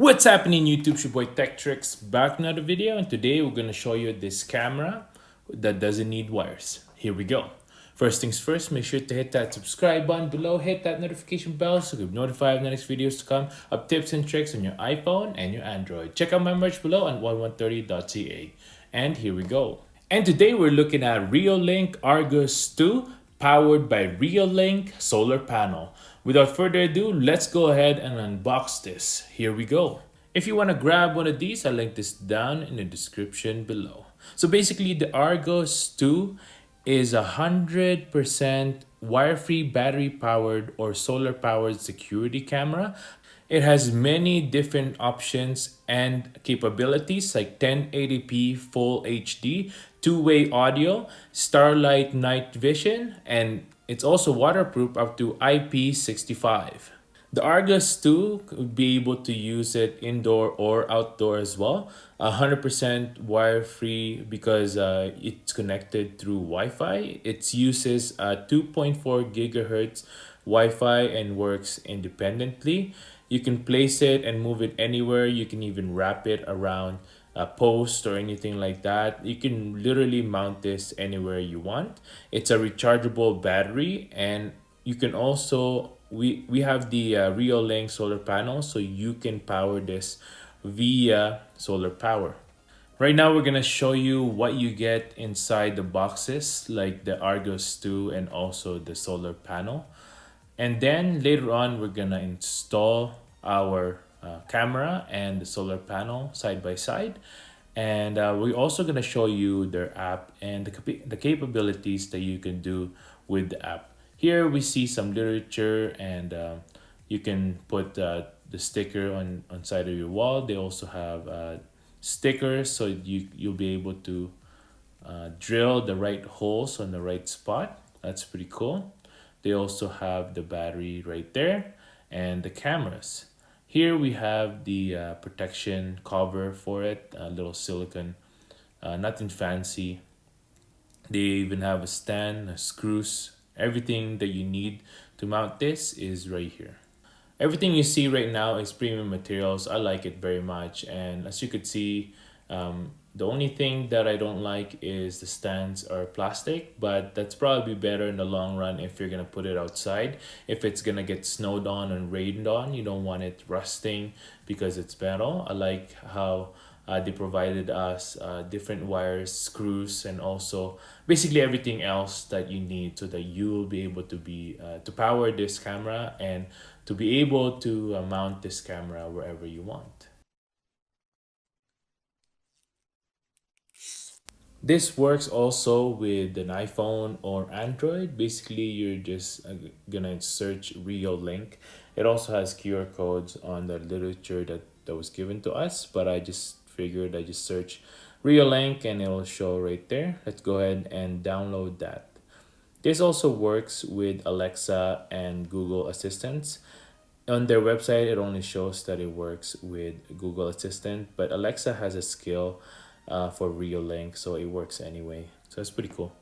What's happening YouTube? It's your boy Tech Tricks back with another video, and today we're going to show you this camera that doesn't need wires. Here we go. First things first, make sure to hit that subscribe button below, hit that notification bell so you'll be notified of the next videos to come, of tips and tricks on your iPhone and your Android. Check out my merch below on 1130.ca. And here we go. And today we're looking at Reolink Argus 2 powered by Reolink solar panel. Without further ado, let's go ahead and unbox this. Here we go. If you want to grab one of these, I'll link this down in the description below. So basically, the Argus 2 is 100% wire-free battery-powered or solar-powered security camera. It has many different options and capabilities like 1080p Full HD, two-way audio, starlight night vision, and it's also waterproof up to IP65. The Argus 2 could be able to use it indoor or outdoor as well. 100% wire-free because it's connected through Wi-Fi. It uses 2.4 gigahertz Wi-Fi and works independently. You can place it and move it anywhere. You can even wrap it around a post or anything like that. You can literally mount this anywhere you want. It's a rechargeable battery, and you can also we have the Reolink solar panel, so you can power this via solar power. Right now we're gonna show you what you get inside the boxes, like the Argus 2 and also the solar panel. And then later on we're gonna install our camera and the solar panel side by side, and we're also going to show you their app and the capabilities that you can do with the app. Here we see some literature, and you can put the sticker on side of your wall. They also have stickers, so you'll be able to drill the right holes on the right spot. That's pretty cool. They also have the battery right there and the cameras. Here we have the protection cover for it, a little silicone, nothing fancy. They even have a stand, screws, everything that you need to mount this is right here. Everything you see right now is premium materials. I like it very much, and as you could see, the only thing that I don't like is the stands are plastic, but that's probably better in the long run if you're gonna put it outside. If it's gonna get snowed on and rained on, you don't want it rusting because it's metal. I like how they provided us different wires, screws, and also basically everything else that you need so that you'll be able to to power this camera and to be able to mount this camera wherever you want. This works also with an iPhone or Android. Basically, you're just gonna search Reolink. It also has QR codes on the literature that was given to us, but I just figured I just search Reolink and it'll show right there. Let's go ahead and download that. This also works with Alexa and Google Assistants. On their website, it only shows that it works with Google Assistant, but Alexa has a skill for Reolink, so it works anyway. So it's pretty cool.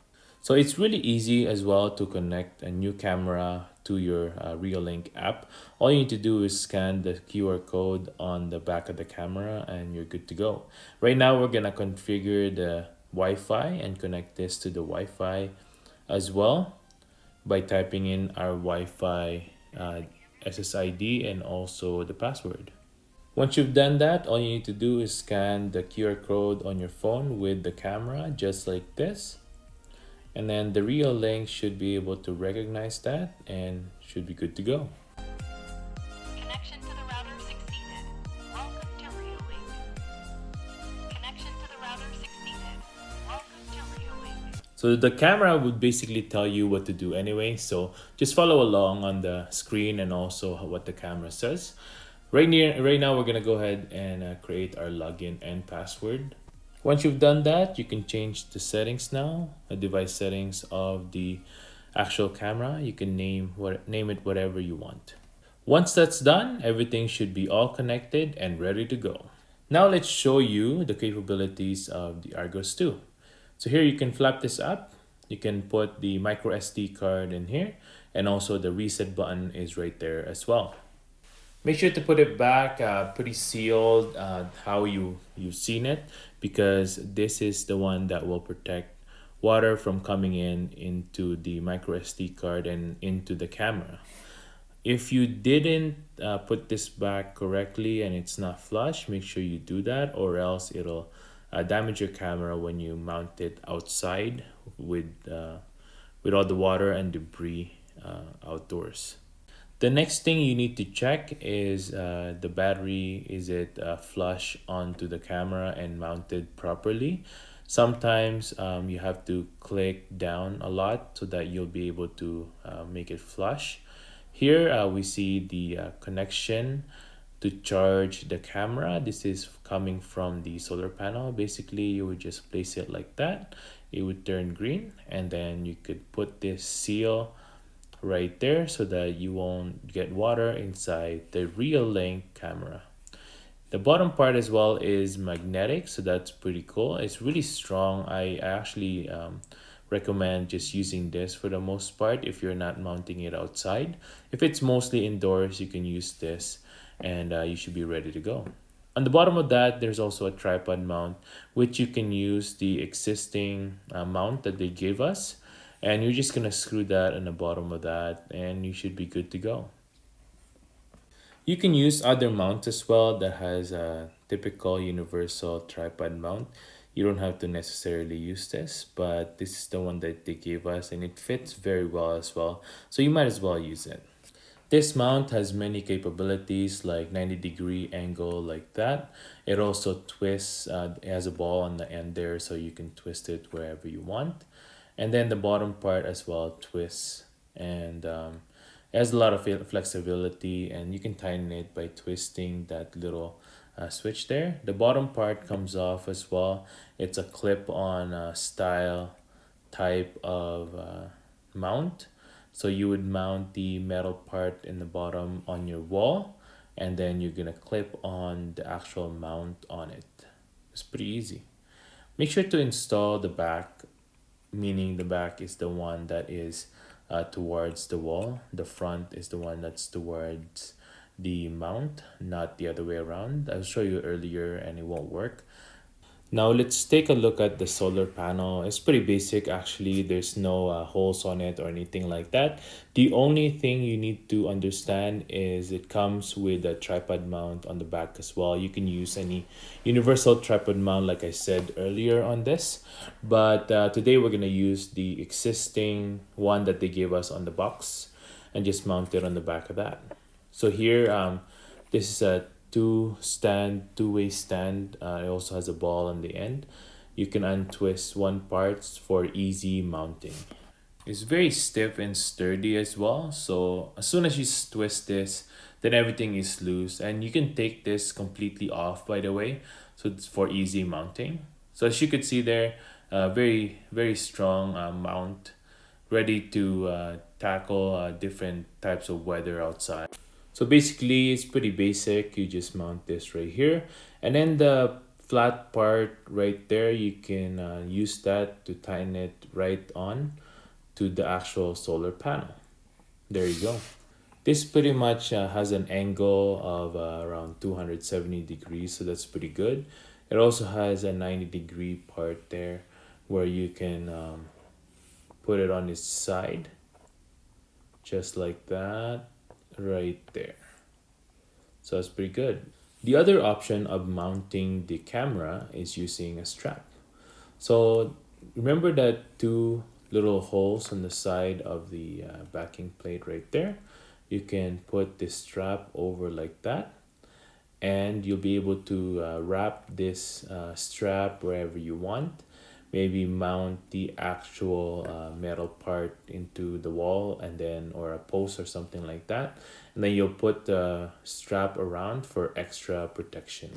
So it's really easy as well to connect a new camera to your Reolink app. All you need to do is scan the QR code on the back of the camera and you're good to go. Right now we're gonna configure the Wi-Fi and connect this to the Wi-Fi as well by typing in our Wi-Fi SSID and also the password. Once you've done that, all you need to do is scan the QR code on your phone with the camera, just like this. And then the Reolink should be able to recognize that and should be good to go. Connection to the router succeeded. Welcome to Reolink. Connection to the router succeeded. Welcome to Reolink. So the camera would basically tell you what to do anyway, so just follow along on the screen and also what the camera says. Right now, we're gonna go ahead and create our login and password. Once you've done that, you can change the settings now, the device settings of the actual camera. You can name it whatever you want. Once that's done, everything should be all connected and ready to go. Now let's show you the capabilities of the Argus 2. So here you can flap this up. You can put the micro SD card in here, and also the reset button is right there as well. Make sure to put it back pretty sealed how you've seen it, because this is the one that will protect water from coming into the micro SD card and into the camera. If you didn't put this back correctly and it's not flush, make sure you do that, or else it'll damage your camera when you mount it outside with all the water and debris outdoors. The next thing you need to check is the battery. Is it flush onto the camera and mounted properly? Sometimes you have to click down a lot so that you'll be able to make it flush. Here we see the connection to charge the camera. This is coming from the solar panel. Basically, you would just place it like that. It would turn green, and then you could put this seal right there so that you won't get water inside the Reolink camera. The bottom part as well is magnetic, so that's pretty cool. It's really strong. I actually recommend just using this for the most part if you're not mounting it outside. If it's mostly indoors, you can use this, and you should be ready to go. On the bottom of that, there's also a tripod mount, which you can use the existing mount that they gave us, and you're just gonna screw that on the bottom of that, and you should be good to go. You can use other mounts as well that has a typical universal tripod mount. You don't have to necessarily use this, but this is the one that they gave us, and it fits very well as well, so you might as well use it. This mount has many capabilities like 90-degree angle like that. It also twists, it has a ball on the end there so you can twist it wherever you want. And then the bottom part as well twists, and it has a lot of flexibility, and you can tighten it by twisting that little switch there. The bottom part comes off as well. It's a clip-on style type of mount. So you would mount the metal part in the bottom on your wall, and then you're gonna clip on the actual mount on it. It's pretty easy. Make sure to install the back, meaning the back is the one that is towards the wall. The front is the one that's towards the mount, not the other way around. I'll show you earlier and it won't work. Now let's take a look at the solar panel. It's pretty basic actually. There's no holes on it or anything like that. The only thing you need to understand is it comes with a tripod mount on the back as well. You can use any universal tripod mount like I said earlier on this. But today we're going to use the existing one that they gave us on the box and just mount it on the back of that. So here, this is a two-way stand. It also has a ball on the end. You can untwist one part for easy mounting. It's very stiff and sturdy as well, so as soon as you twist this, then everything is loose, and you can take this completely off, by the way, so it's for easy mounting. So as you could see there, very strong mount, ready to tackle different types of weather outside. So basically, it's pretty basic. You just mount this right here, and then the flat part right there, you can use that to tighten it right on to the actual solar panel. There you go. This pretty much has an angle of around 270 degrees, so that's pretty good. It also has a 90-degree part there where you can put it on its side, just like that, right there. So it's pretty good. The other option of mounting the camera is using a strap. So remember that two little holes on the side of the backing plate right there. You can put this strap over like that, and you'll be able to wrap this strap wherever you want. Maybe mount the actual metal part into the wall, and then or a post or something like that, and then you'll put the strap around for extra protection.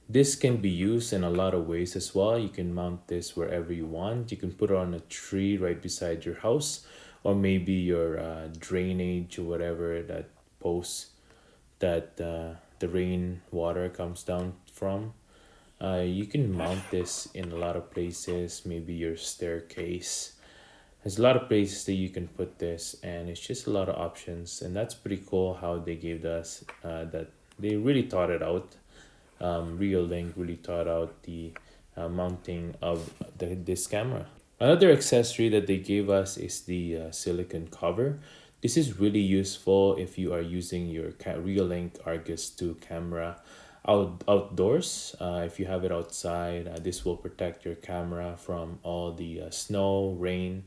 This can be used in a lot of ways as well. You can mount this wherever you want. You can put it on a tree right beside your house, or maybe your drainage or whatever, that post that the rain water comes down from. You can mount this in a lot of places, maybe your staircase. There's a lot of places that you can put this, and it's just a lot of options, and that's pretty cool how they gave us that They really thought it out. Reolink really thought out the mounting of this camera. Another accessory that they gave us is the silicone cover. This is really useful if you are using your Reolink Argus 2 camera outdoors. If you have it outside, this will protect your camera from all the snow, rain,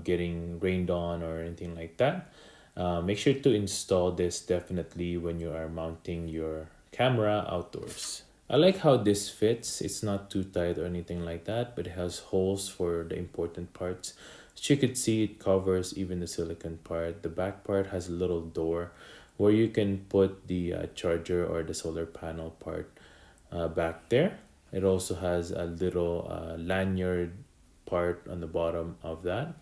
getting rained on or anything like that. Make sure to install this definitely when you are mounting your camera outdoors. I like how this fits. It's not too tight or anything like that, but it has holes for the important parts. As you could see, it covers even the silicone part. The back part has a little door where you can put the charger or the solar panel part back there. It also has a little lanyard part on the bottom of that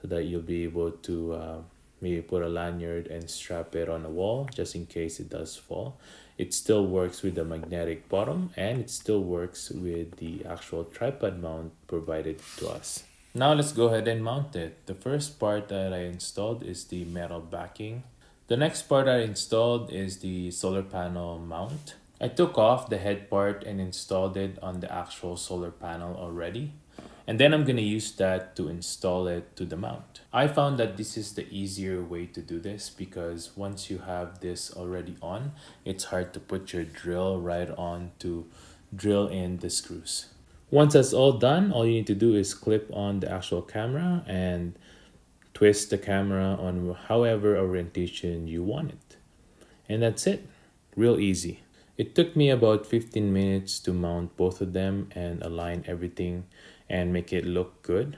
so that you'll be able to maybe put a lanyard and strap it on a wall just in case it does fall. It still works with the magnetic bottom and it still works with the actual tripod mount provided to us. Now let's go ahead and mount it. The first part that I installed is the metal backing. The next part I installed is the solar panel mount. I took off the head part and installed it on the actual solar panel already. And then I'm going to use that to install it to the mount. I found that this is the easier way to do this because once you have this already on, it's hard to put your drill right on to drill in the screws. Once that's all done, all you need to do is clip on the actual camera and twist the camera on however orientation you want it. And that's it. Real easy. It took me about 15 minutes to mount both of them and align everything and make it look good.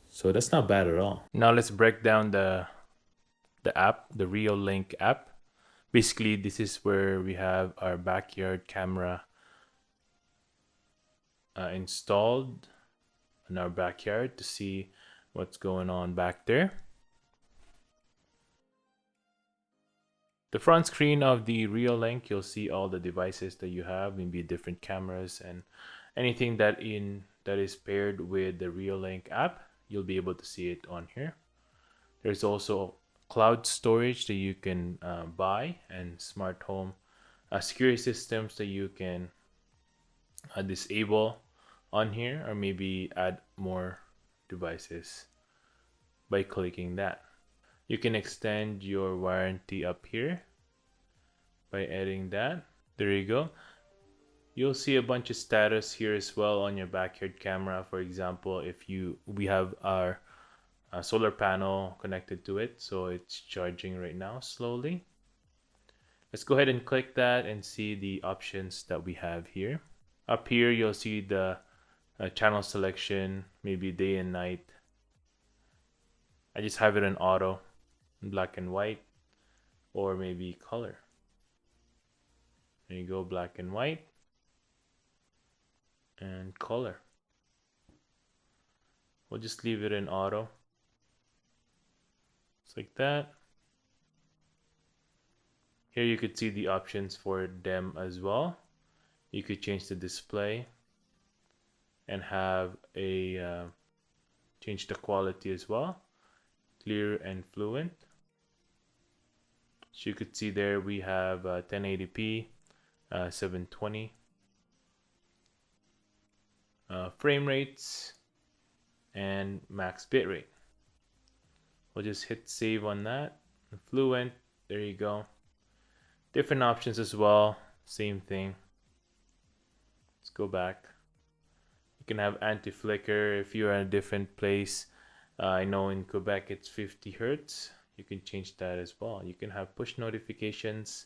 So that's not bad at all. Now let's break down the app, the Reolink app. Basically, this is where we have our backyard camera installed in our backyard to see what's going on back there. The front screen of the Reolink, you'll see all the devices that you have, maybe different cameras and anything that is paired with the Reolink app. You'll be able to see it on here. There's also cloud storage that you can buy and smart home security systems that you can disable on here or maybe add more devices by clicking that. You can extend your warranty up here by adding that. There you go. You'll see a bunch of status here as well on your backyard camera. For example, if we have our solar panel connected to it, so it's charging right now slowly. Let's go ahead and click that and see the options that we have here. Up here, you'll see the channel selection, maybe day and night. I just have it in auto, black and white, or maybe color. There you go, black and white and color. We'll just leave it in auto. Just like that. Here you could see the options for them as well. You could change the display and have a change the quality as well, clear and fluent. So you could see there we have 1080p, 720 frame rates and max bitrate. We'll just hit save on that. Fluent, there you go. Different options as well, same thing. Let's go back. You can have anti-flicker if you're in a different place. I know in Quebec it's 50 Hertz. You can change that as well. You can have push notifications.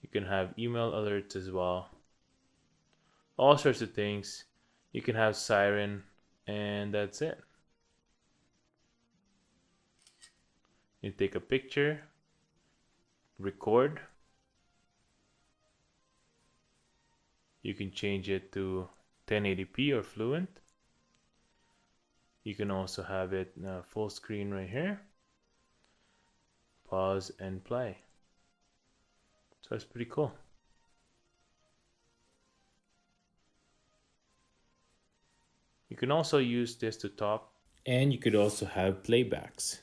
You can have email alerts as well. All sorts of things. You can have siren, and that's it. You take a picture, record. You can change it to 1080p or fluent. You can also have it full screen right here. Pause and play. So it's pretty cool. You can also use this to talk, and you could also have playbacks.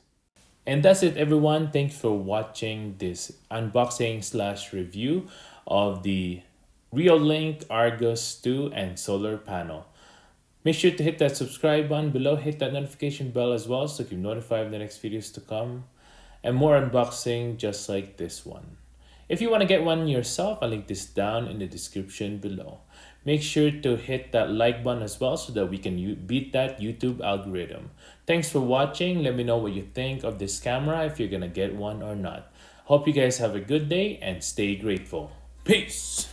And that's it, everyone. Thanks for watching this unboxing / review of the Reolink, Argus 2, and solar panel. Make sure to hit that subscribe button below, hit that notification bell as well so you can be notified of the next videos to come, and more unboxing just like this one. If you want to get one yourself, I'll link this down in the description below. Make sure to hit that like button as well so that we can beat that YouTube algorithm. Thanks for watching. Let me know what you think of this camera, if you're gonna get one or not. Hope you guys have a good day and stay grateful. Peace!